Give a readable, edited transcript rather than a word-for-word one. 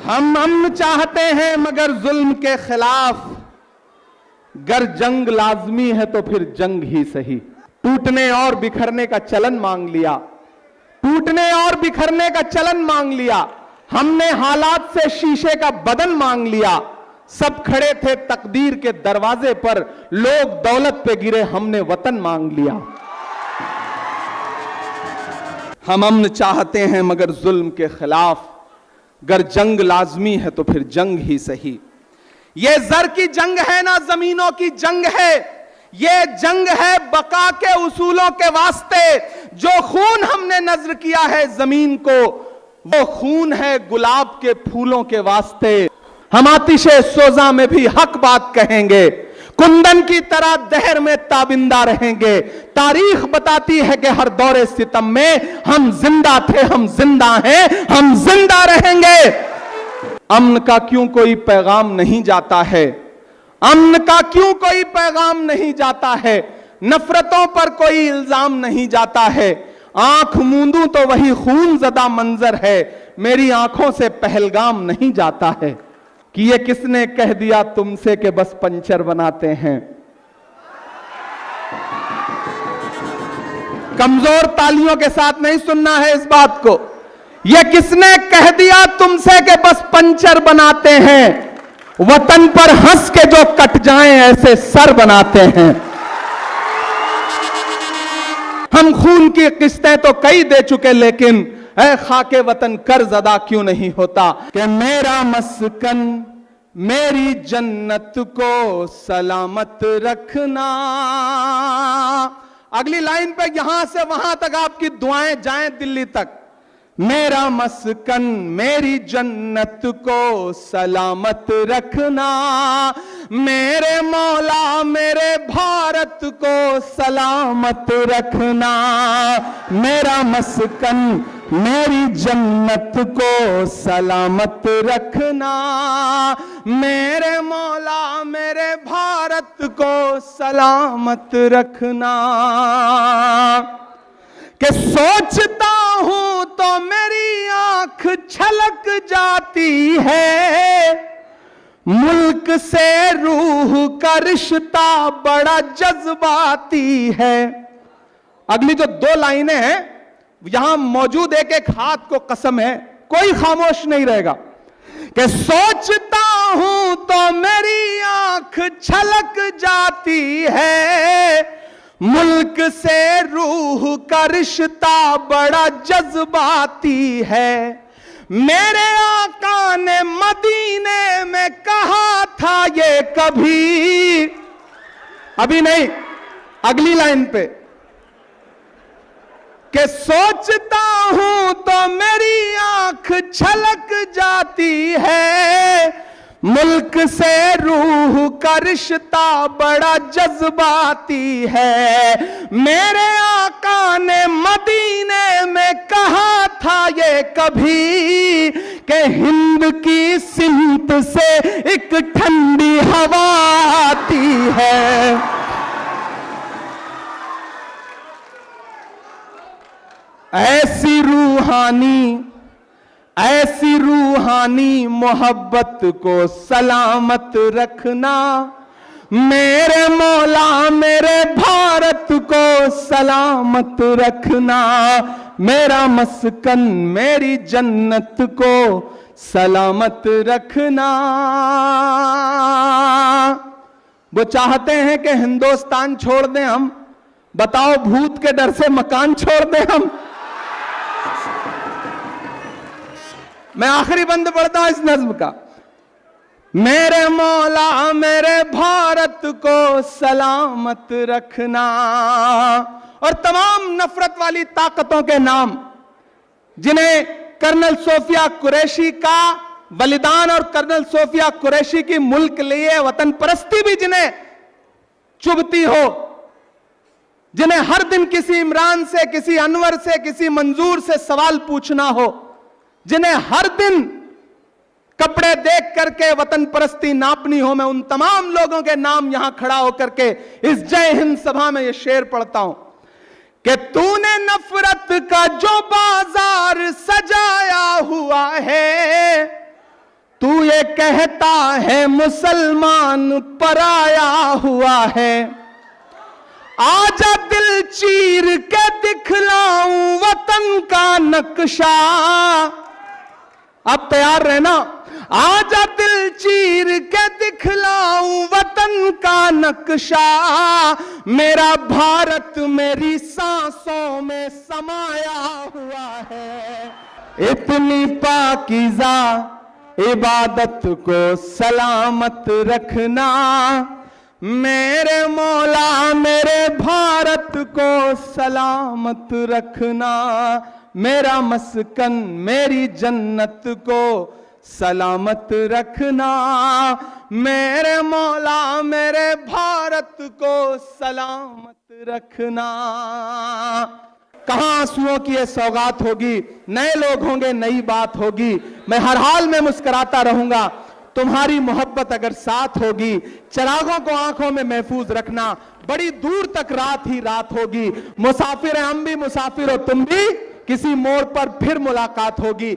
ہم امن چاہتے ہیں مگر ظلم کے خلاف، گر جنگ لازمی ہے تو پھر جنگ ہی صحیح۔ ٹوٹنے اور بکھرنے کا چلن مانگ لیا، ٹوٹنے اور بکھرنے کا چلن مانگ لیا، ہم نے حالات سے شیشے کا بدن مانگ لیا، سب کھڑے تھے تقدیر کے دروازے پر، لوگ دولت پہ گرے ہم نے وطن مانگ لیا۔ ہم امن چاہتے ہیں مگر ظلم کے خلاف، گر جنگ لازمی ہے تو پھر جنگ ہی صحیح۔ یہ زر کی جنگ ہے نہ زمینوں کی جنگ ہے، یہ جنگ ہے بقا کے اصولوں کے واسطے۔ جو خون ہم نے نذر کیا ہے زمین کو، وہ خون ہے گلاب کے پھولوں کے واسطے۔ ہم آتش سوزاں میں بھی حق بات کہیں گے، کندن کی طرح دہر میں تابندہ رہیں گے۔ تاریخ بتاتی ہے کہ ہر دور ستم میں ہم زندہ تھے، ہم زندہ ہیں، ہم زندہ رہیں گے۔ امن کا کیوں کوئی پیغام نہیں جاتا ہے، امن کا کیوں کوئی پیغام نہیں جاتا ہے، نفرتوں پر کوئی الزام نہیں جاتا ہے۔ آنکھ موندوں تو وہی خون زدہ منظر ہے، میری آنکھوں سے پہلگام نہیں جاتا ہے۔ کہ یہ کس نے کہہ دیا تم سے کہ بس پنچر بناتے ہیں؟ کمزور تالیوں کے ساتھ نہیں سننا ہے اس بات کو۔ یہ کس نے کہہ دیا تم سے کہ بس پنچر بناتے ہیں؟ وطن پر ہنس کے جو کٹ جائیں ایسے سر بناتے ہیں۔ ہم خون کی قسطیں تو کئی دے چکے، لیکن اے خاک وطن قرض ادا کیوں نہیں ہوتا؟ کہ میرا مسکن میری جنت کو سلامت رکھنا۔ اگلی لائن پہ یہاں سے وہاں تک آپ کی دعائیں جائیں دلی تک۔ میرا مسکن میری جنت کو سلامت رکھنا، میرے مولا میرے بھارت کو سلامت رکھنا۔ میرا مسکن میری جنت کو سلامت رکھنا، میرے مولا میرے بھارت کو سلامت رکھنا۔ کہ سوچتا ہوں تو میری آنکھ چھلک جاتی ہے، ملک سے روح کا رشتہ بڑا جذباتی ہے۔ اگلی جو دو لائنیں ہیں یہاں موجود ایک ایک ہاتھ کو قسم ہے، کوئی خاموش نہیں رہے گا۔ کہ سوچتا ہوں تو میری آنکھ چھلک جاتی ہے، ملک سے روح کا رشتہ بڑا جذباتی ہے۔ میرے آقا نے مدینے میں کہا تھا یہ کبھی، ابھی نہیں اگلی لائن پہ، کہ سوچتا ہوں تو میری آنکھ چھلک جاتی ہے، ملک سے روح کا رشتہ بڑا جذباتی ہے۔ میرے آقا نے مدینے میں کہا تھا یہ کبھی، کہ ہند کی سمت سے ایک ٹھنڈی ہوا آتی ہے۔ ایسی روحانی محبت کو سلامت رکھنا، میرے مولا میرے بھارت کو سلامت رکھنا، میرا مسکن میری جنت کو سلامت رکھنا۔ وہ چاہتے ہیں کہ ہندوستان چھوڑ دیں ہم، بتاؤ بھوت کے ڈر سے مکان چھوڑ دیں ہم؟ میں آخری بند پڑھتا ہوں اس نظم کا۔ میرے مولا میرے بھارت کو سلامت رکھنا، اور تمام نفرت والی طاقتوں کے نام جنہیں کرنل صوفیہ قریشی کا بلیدان اور کرنل صوفیہ قریشی کی ملک لیے وطن پرستی بھی جنہیں چبھتی ہو، جنہیں ہر دن کسی عمران سے، کسی انور سے، کسی منظور سے سوال پوچھنا ہو، جنہیں ہر دن کپڑے دیکھ کر کے وطن پرستی ناپنی ہو، میں ان تمام لوگوں کے نام یہاں کھڑا ہو کر کے اس جے ہند سبھا میں یہ شعر پڑھتا ہوں کہ تو نے نفرت کا جو بازار سجایا ہوا ہے، کہتا ہے مسلمان پرایا ہوا ہے، آجا دل چیر کے دکھلاؤں وطن کا نقشہ، اب تیار رہنا، آجا دل چیر کے دکھلاؤں وطن کا نقشہ، میرا بھارت میری سانسوں میں سمایا ہوا ہے، اتنی پاکیزہ عبادت کو سلامت رکھنا، میرے مولا میرے بھارت کو سلامت رکھنا، میرا مسکن میری جنت کو سلامت رکھنا، میرے مولا میرے بھارت کو سلامت رکھنا۔ کہاں آنسوؤں کی یہ سوغات ہوگی، نئے لوگ ہوں گے، نئی بات ہوگی، میں ہر حال میں مسکراتا رہوں گا، تمہاری محبت اگر ساتھ ہوگی، چراغوں کو آنکھوں میں محفوظ رکھنا، بڑی دور تک رات ہی رات ہوگی، مسافر ہیں ہم بھی، مسافر ہو تم بھی، کسی موڑ پر پھر ملاقات ہوگی۔